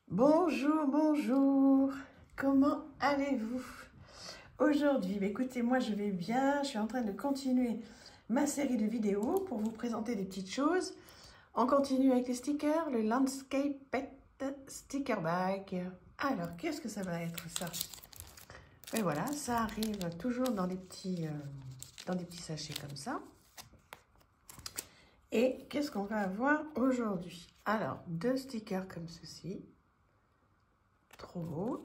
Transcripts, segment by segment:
Bonjour, bonjour, comment allez-vous aujourd'hui? Écoutez, moi je vais bien, je suis en train de continuer ma série de vidéos pour vous présenter des petites choses. On continue avec les stickers, le Landscape Pet Sticker Bag. Alors, qu'est-ce que ça va être ça? Et voilà, ça arrive toujours dans des petits sachets comme ça. Et qu'est-ce qu'on va avoir aujourd'hui? Alors, 2 stickers comme ceci. Trop beau.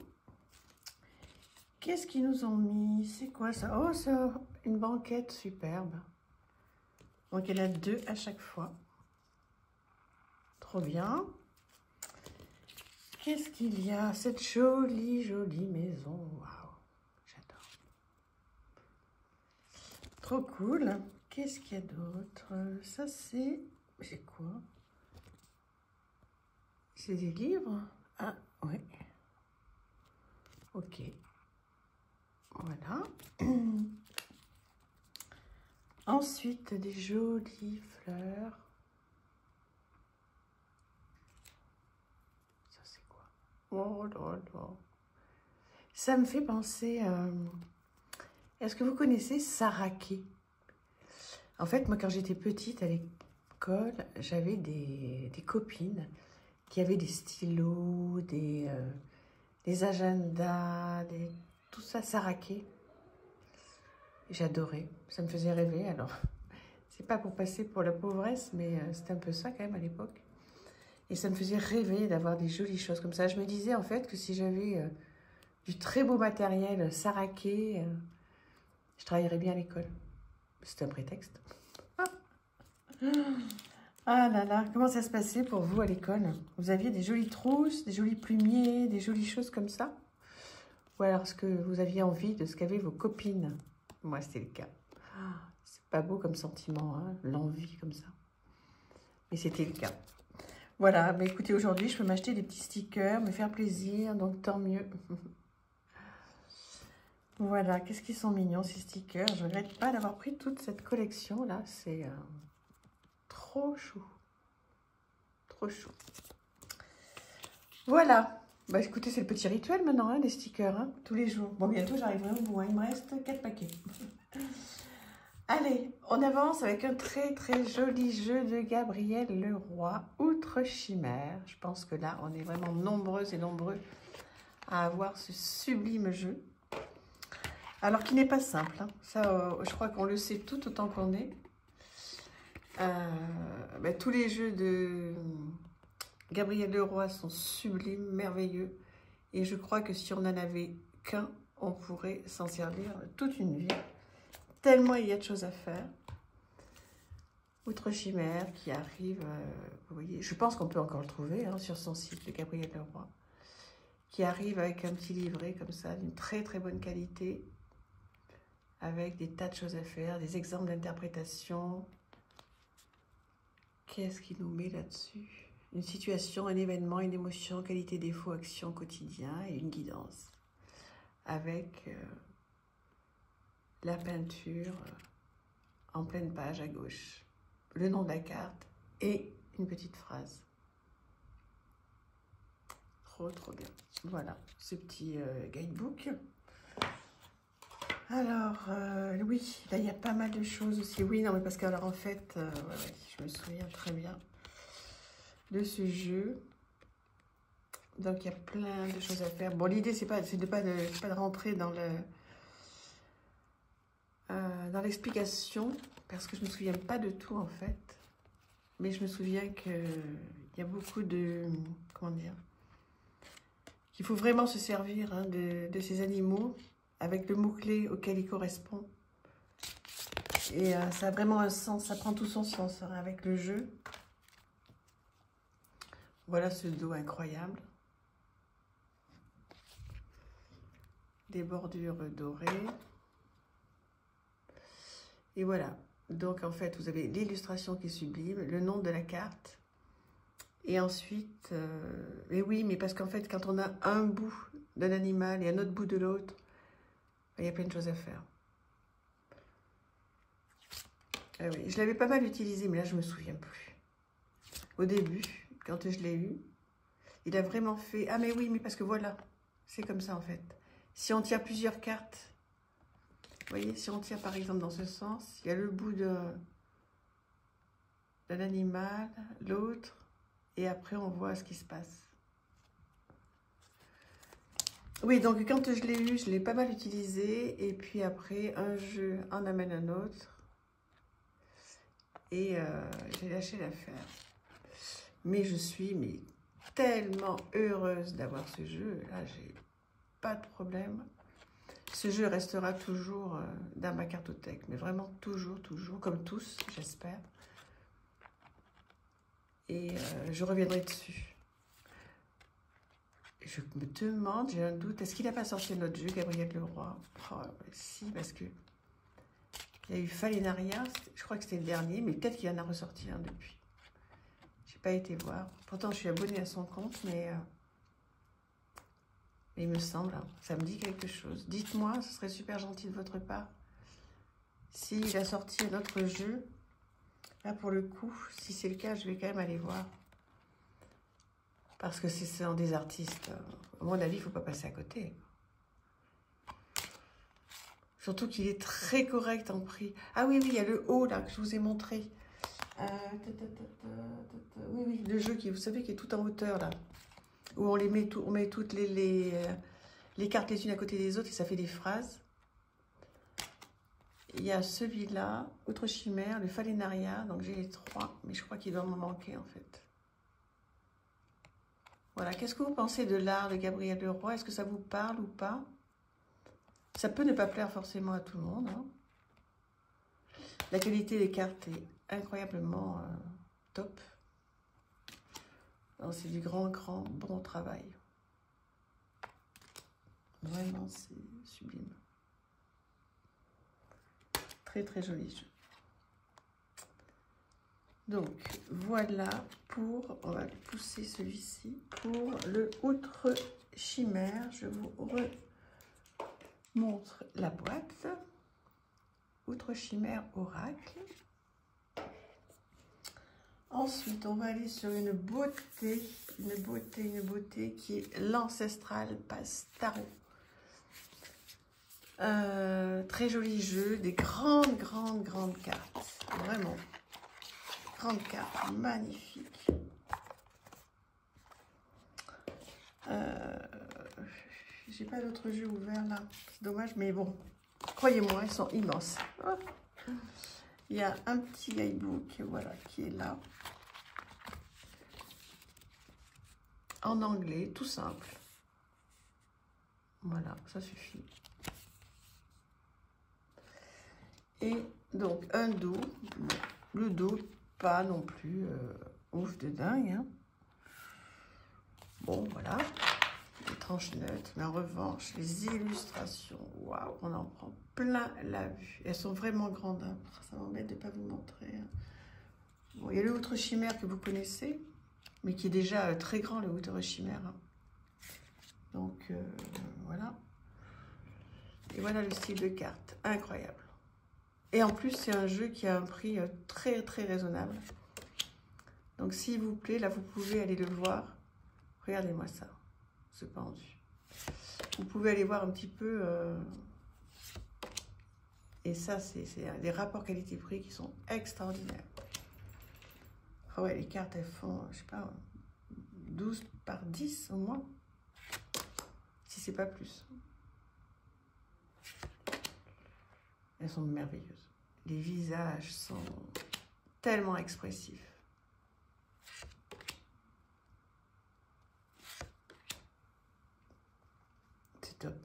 Qu'est-ce qu'ils nous ont mis? C'est quoi ça? Oh, c'est une banquette superbe. Donc, il y en a 2 à chaque fois. Trop bien. Qu'est-ce qu'il y a? Cette jolie, jolie maison. Waouh, j'adore. Trop cool. Qu'est-ce qu'il y a d'autre? Ça, c'est... C'est quoi? C'est des livres? Ah, oui. Ok. Voilà. Ensuite, des jolies fleurs. Ça, c'est quoi? Oh là là. Ça me fait penser... Est-ce que vous connaissez Saraké? En fait, moi, quand j'étais petite à l'école, j'avais des copines qui avaient des stylos, des agendas, tout ça Saraké. J'adorais, ça me faisait rêver. Alors, c'est pas pour passer pour la pauvresse, mais c'était un peu ça quand même à l'époque. Et ça me faisait rêver d'avoir des jolies choses comme ça. Je me disais en fait que si j'avais du très beau matériel Saraké, je travaillerais bien à l'école. C'était un prétexte. Ah là là, comment ça se passait pour vous à l'école? Vous aviez des jolies trousses, des jolis plumiers, des jolies choses comme ça? Ou alors est-ce que vous aviez envie de ce qu'avaient vos copines? Moi, c'était le cas. C'est pas beau comme sentiment, hein, l'envie comme ça. Mais c'était le cas. Voilà, bah écoutez, aujourd'hui, je peux m'acheter des petits stickers, me faire plaisir, donc tant mieux. Voilà, qu'est-ce qu'ils sont mignons ces stickers. Je ne regrette pas d'avoir pris toute cette collection là, c'est trop chou. Trop chou. Voilà. Bah écoutez, c'est le petit rituel maintenant, hein, les stickers, hein, tous les jours. Bon, bientôt j'arriverai au bout, hein, il me reste 4 paquets. Allez, on avance avec un très très joli jeu de Gabriel Leroy, Outre Chimère. Je pense que là, on est vraiment nombreuses et nombreux à avoir ce sublime jeu. Alors qui n'est pas simple, hein. Ça, je crois qu'on le sait tout autant qu'on est. Tous les jeux de Gabriel Leroy sont sublimes, merveilleux. Et je crois que si on n'en avait qu'un, on pourrait s'en servir toute une vie. Tellement il y a de choses à faire. Outre Chimère qui arrive, vous voyez, je pense qu'on peut encore le trouver hein, sur son site de Gabriel Leroy. Qui arrive avec un petit livret comme ça, d'une très très bonne qualité. Avec des tas de choses à faire, des exemples d'interprétation. Qu'est-ce qu'il nous met là-dessus? Une situation, un événement, une émotion, qualité, défaut, action, quotidien et une guidance. Avec la peinture en pleine page à gauche. Le nom de la carte et une petite phrase. Trop, trop bien. Voilà, ce petit guidebook. Alors, oui, là, il y a pas mal de choses aussi. Oui, non, mais parce que, alors, en fait, ouais, je me souviens très bien de ce jeu. Donc, il y a plein de choses à faire. Bon, l'idée, c'est pas de rentrer dans l'explication, parce que je me souviens pas de tout, en fait. Mais je me souviens qu'il y a beaucoup de... Comment dire? Qu'il faut vraiment se servir hein, de ces animaux avec le mot-clé auquel il correspond. Et ça a vraiment un sens, ça prend tout son sens hein, avec le jeu. Voilà ce dos incroyable. Des bordures dorées. Et voilà. Donc en fait, vous avez l'illustration qui est sublime, le nom de la carte. Et ensuite, mais oui, mais parce qu'en fait, quand on a un bout d'un animal et un autre bout de l'autre, il y a plein de choses à faire. Ah oui, je l'avais pas mal utilisé, mais là, je me souviens plus. Au début, quand je l'ai eu, Il a vraiment fait... Ah mais oui, mais parce que voilà, c'est comme ça en fait. Si on tire plusieurs cartes, vous voyez, si on tire par exemple dans ce sens, il y a le bout d'un animal, l'autre, et après on voit ce qui se passe. Oui, donc quand je l'ai eu, je l'ai pas mal utilisé, et puis après, un jeu en amène un autre, et j'ai lâché l'affaire. Mais je suis tellement heureuse d'avoir ce jeu, là j'ai pas de problème. Ce jeu restera toujours dans ma cartothèque, mais vraiment toujours, toujours, comme tous, j'espère. Et je reviendrai dessus. Je me demande, j'ai un doute, est-ce qu'il n'a pas sorti notre jeu, Gabriel Leroy? Oh, si, parce que il y a eu Falénaria, je crois que c'était le dernier, mais peut-être qu'il en a ressorti un depuis. J'ai pas été voir. Pourtant, je suis abonnée à son compte, mais il me semble, hein, ça me dit quelque chose. Dites-moi, ce serait super gentil de votre part. S'il a sorti un autre jeu, là pour le coup, si c'est le cas, je vais quand même aller voir. Parce que c'est des artistes, à mon avis, il ne faut pas passer à côté. Surtout qu'il est très correct en prix. Ah oui, oui, il y a le haut là que je vous ai montré. Oui, oui, le jeu qui, vous savez, qui est tout en hauteur là. Où on met toutes les cartes les unes à côté des autres et ça fait des phrases. Il y a celui-là, Autre Chimère, le Falénaria. Donc j'ai les 3, mais je crois qu'il doit m'en manquer en fait. Voilà, qu'est-ce que vous pensez de l'art de Gabriel Leroy? Est-ce que ça vous parle ou pas? Ça peut ne pas plaire forcément à tout le monde. Hein. La qualité des cartes est incroyablement top. C'est du grand bon travail. Vraiment, c'est sublime. Très, très joli jeu. Donc, voilà pour, on va pousser celui-ci, pour le Outre Chimère. Je vous remontre la boîte. Outre Chimère Oracle. Ensuite, on va aller sur une beauté qui est l'Ancestral Pastaro. Très joli jeu, des grandes cartes. Vraiment. Grande carte, magnifique. J'ai pas d'autres jeux ouverts là, c'est dommage, mais bon, croyez-moi, ils sont immenses. Il y a un petit guidebook, voilà, qui est là. En anglais, tout simple. Voilà, ça suffit. Et donc, un dos. Bon, le dos, pas non plus ouf de dingue. Hein. Bon, voilà. Les tranches neutres. Mais en revanche, les illustrations, waouh, on en prend plein la vue. Elles sont vraiment grandes. Hein. Ça m'embête de ne pas vous montrer. Hein. Bon, il y a le Outre Chimère que vous connaissez, mais qui est déjà très grand, le Outre Chimère. Hein. Donc, voilà. Et voilà le style de carte. Incroyable. Et en plus, c'est un jeu qui a un prix très, très raisonnable. Donc, s'il vous plaît, là, vous pouvez aller le voir. Regardez-moi ça, ce pendu. Vous pouvez aller voir un petit peu. Et ça, c'est des rapports qualité-prix qui sont extraordinaires. Ah ouais, les cartes, elles font, je sais pas, 12 par 10 au moins. Si c'est pas plus. Elles sont merveilleuses. Les visages sont tellement expressifs. C'est top,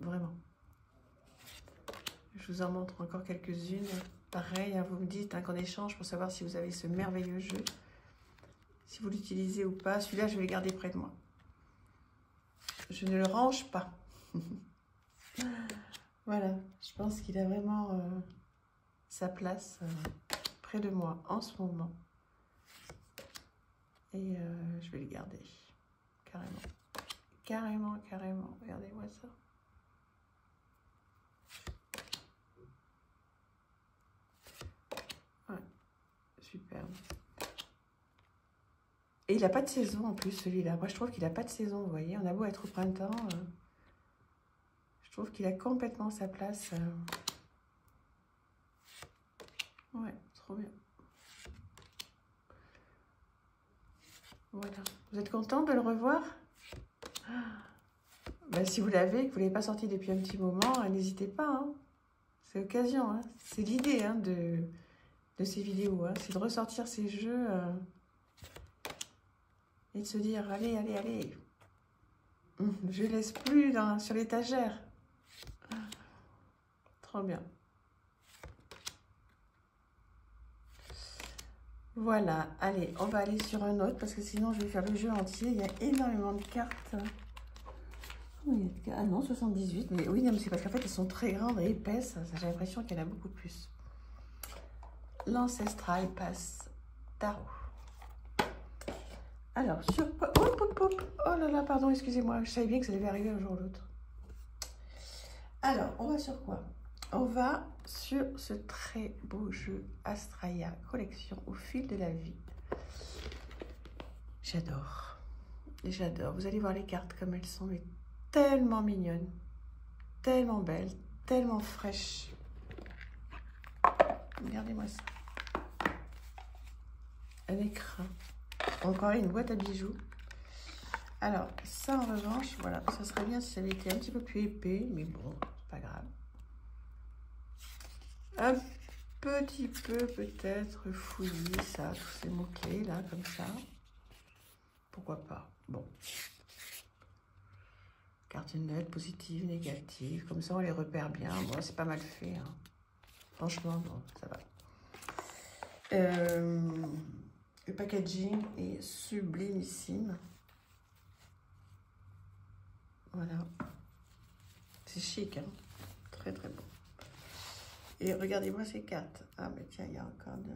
vraiment. Je vous en montre encore quelques-unes. Pareil, hein, vous me dites hein, qu'on échange pour savoir si vous avez ce merveilleux jeu. Si vous l'utilisez ou pas. Celui-là, je vais le garder près de moi. Je ne le range pas. Voilà, je pense qu'il a vraiment sa place près de moi en ce moment. Et je vais le garder, carrément. Carrément. Regardez-moi ça. Ouais, superbe. Et il n'a pas de saison en plus, celui-là. Moi, je trouve qu'il n'a pas de saison, vous voyez. On a beau être au printemps. Je trouve qu'il a complètement sa place. Ouais, trop bien. Voilà. Vous êtes content de le revoir? Ben, si vous l'avez et que vous ne l'avez pas sorti depuis un petit moment, n'hésitez pas. Hein. C'est l'occasion. Hein. C'est l'idée hein, de ces vidéos. Hein. C'est de ressortir ces jeux et de se dire, allez, allez, allez. Je ne laisse plus sur l'étagère. Trop bien. Voilà, allez, on va aller sur un autre parce que sinon je vais faire le jeu entier. Il y a énormément de cartes. Ah non, 78, mais oui, c'est parce qu'en fait elles sont très grandes et épaisses. J'ai l'impression qu'il y en a beaucoup plus. L'Ancestral Pass Tarot. Alors, sur... Oh là là, pardon, excusez-moi. Je savais bien que ça devait arriver un jour ou l'autre. Alors, on va sur quoi? On va sur ce très beau jeu Astraea Collection au fil de la vie. J'adore. J'adore. Vous allez voir les cartes comme elles sont, mais tellement mignonnes, tellement belles, tellement fraîches. Regardez-moi ça. Un écrin. Encore une boîte à bijoux. Alors, ça en revanche, voilà, ça serait bien si ça avait été un petit peu plus épais, mais bon, c'est pas grave. Un petit peu peut-être fouillis, ça, tous ces mots-clés là, comme ça. Pourquoi pas? Bon. Carte neutre, positive, négative, comme ça on les repère bien. Bon, c'est pas mal fait. Hein. Franchement, bon, ça va. Le packaging est sublimissime. Voilà. C'est chic, hein. Très très beau. Et regardez-moi ces cartes. Ah, mais tiens, il y a encore de...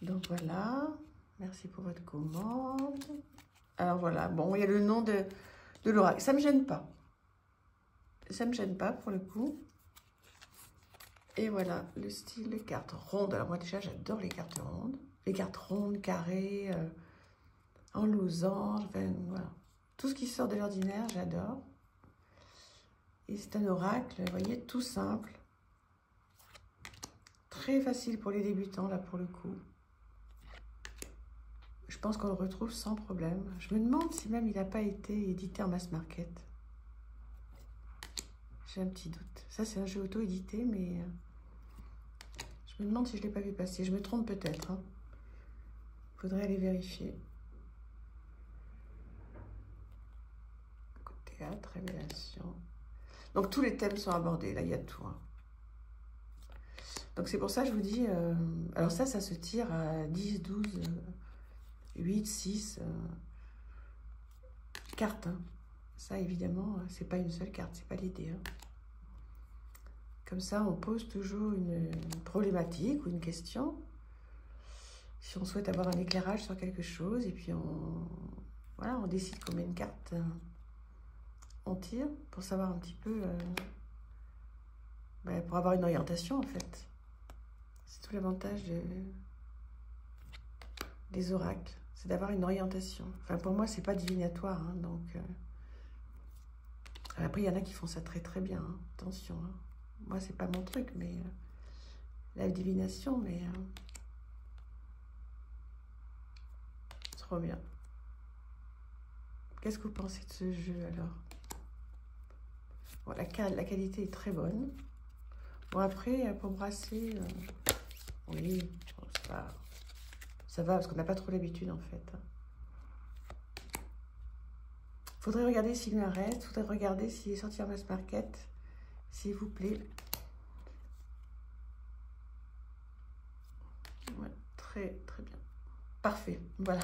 Donc voilà. Merci pour votre commande. Alors voilà. Bon, il y a le nom de l'oracle. Ça ne me gêne pas. Ça ne me gêne pas pour le coup. Et voilà, le style de cartes rondes. Alors moi déjà, j'adore les cartes rondes. Les cartes rondes, carrées, en losange. Enfin, voilà. Tout ce qui sort de l'ordinaire, j'adore. Et c'est un oracle, vous voyez, tout simple. Très facile pour les débutants, là, pour le coup. Je pense qu'on le retrouve sans problème. Je me demande si même il n'a pas été édité en mass market. J'ai un petit doute. Ça, c'est un jeu auto-édité, mais... je me demande si je ne l'ai pas vu passer. Je me trompe peut-être. Hein. Faudrait aller vérifier. Théâtre, révélation... Donc, tous les thèmes sont abordés. Là, il y a tout. Hein. Donc, c'est pour ça que je vous dis... alors ça se tire à 10, 12, 8, 6 cartes. Hein. Ça, évidemment, c'est pas une seule carte. C'est pas l'idée. Hein. Comme ça, on pose toujours une problématique ou une question. Si on souhaite avoir un éclairage sur quelque chose. Et puis, voilà, on décide combien de cartes... on tire pour savoir un petit peu, pour avoir une orientation en fait. C'est tout l'avantage des oracles, c'est d'avoir une orientation. Enfin pour moi c'est pas divinatoire, hein, donc après il y en a qui font ça très très bien, hein, attention. Hein. Moi c'est pas mon truc, mais la divination, mais trop bien. Qu'est-ce que vous pensez de ce jeu alors? Bon, la qualité est très bonne. Bon, après, pour brasser, oui, ça va parce qu'on n'a pas trop l'habitude en fait. Faudrait regarder s'il me reste, faudrait regarder s'il est sorti en mass market, s'il vous plaît. Ouais, très très bien. Parfait, voilà.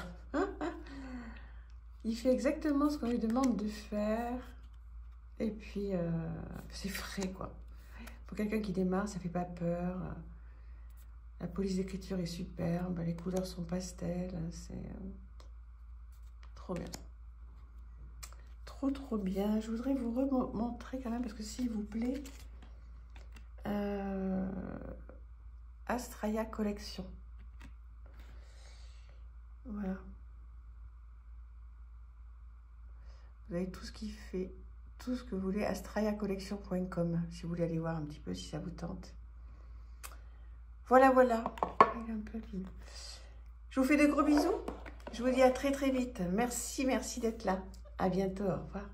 Il fait exactement ce qu'on lui demande de faire. Et puis, c'est frais, quoi. Pour quelqu'un qui démarre, ça fait pas peur. La police d'écriture est superbe. Les couleurs sont pastel. C'est trop bien. Trop, trop bien. Je voudrais vous remontrer quand même, parce que s'il vous plaît, Astraea Collection. Voilà. Vous avez tout ce qui fait, tout ce que vous voulez, astrayacollection.com, si vous voulez aller voir un petit peu si ça vous tente. Voilà, voilà. Il est un peu abîmé. Je vous fais de gros bisous. Je vous dis à très très vite. Merci, merci d'être là. À bientôt. Au revoir.